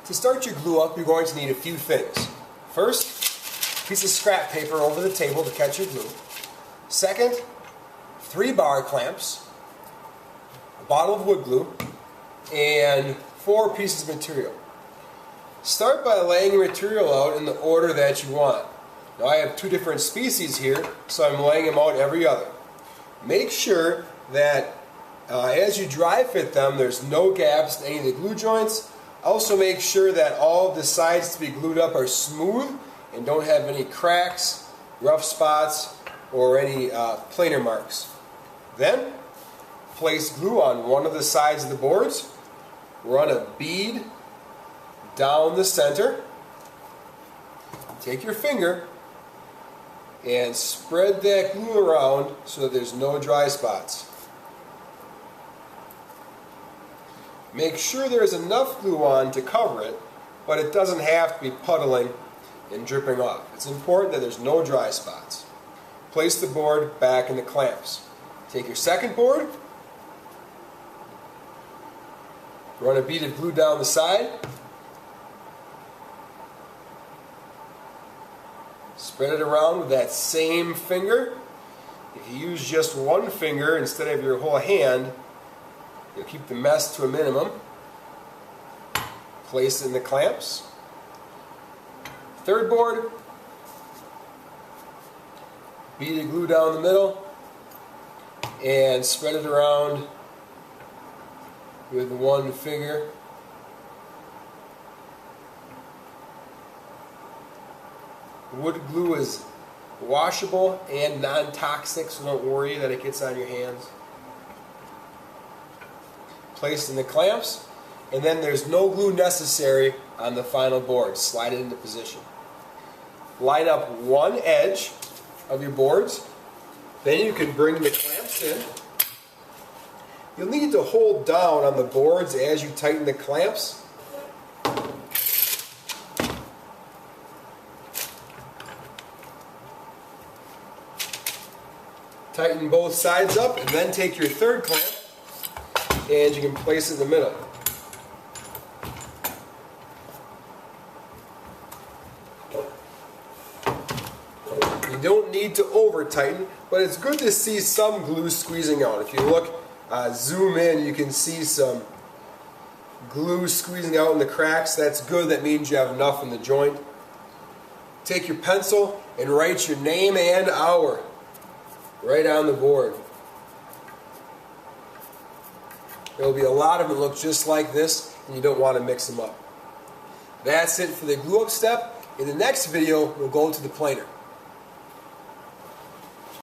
To start your glue up, you're going to need a few things. First, a piece of scrap paper over the table to catch your glue. Second, 3 bar clamps, a bottle of wood glue, and 4 pieces of material. Start by laying your material out in the order that you want. Now I have 2 different species here, so I'm laying them out every other. Make sure that as you dry fit them, there's no gaps in any of the glue joints. Also make sure that all of the sides to be glued up are smooth and don't have any cracks, rough spots, or any planer marks. Then, place glue on one of the sides of the boards. Run a bead down the center. Take your finger and spread that glue around so that there's no dry spots. Make sure there's enough glue on to cover it, but it doesn't have to be puddling and dripping off. It's important that there's no dry spots. Place the board back in the clamps. Take your second board, run a bead of glue down the side, spread it around with that same finger. If you use just one finger instead of your whole hand, you'll keep the mess to a minimum. Place it in the clamps. Third board, bead of glue down the middle, and spread it around with one finger. Wood glue is washable and non-toxic, so don't worry that it gets on your hands. Placed in the clamps, and then there's no glue necessary on the final board. Slide it into position. Line up one edge of your boards, then you can bring the clamps in. You'll need to hold down on the boards as you tighten the clamps. Tighten both sides up, and then take your third clamp and you can place it in the middle. You don't need to over tighten, but it's good to see some glue squeezing out. If you look, zoom in, you can see some glue squeezing out in the cracks. That's good. That means you have enough in the joint. Take your pencil and write your name and hour right on the board. There will be a lot of them that look just like this, and you don't want to mix them up. That's it for the glue up step. In the next video, we'll go to the planer.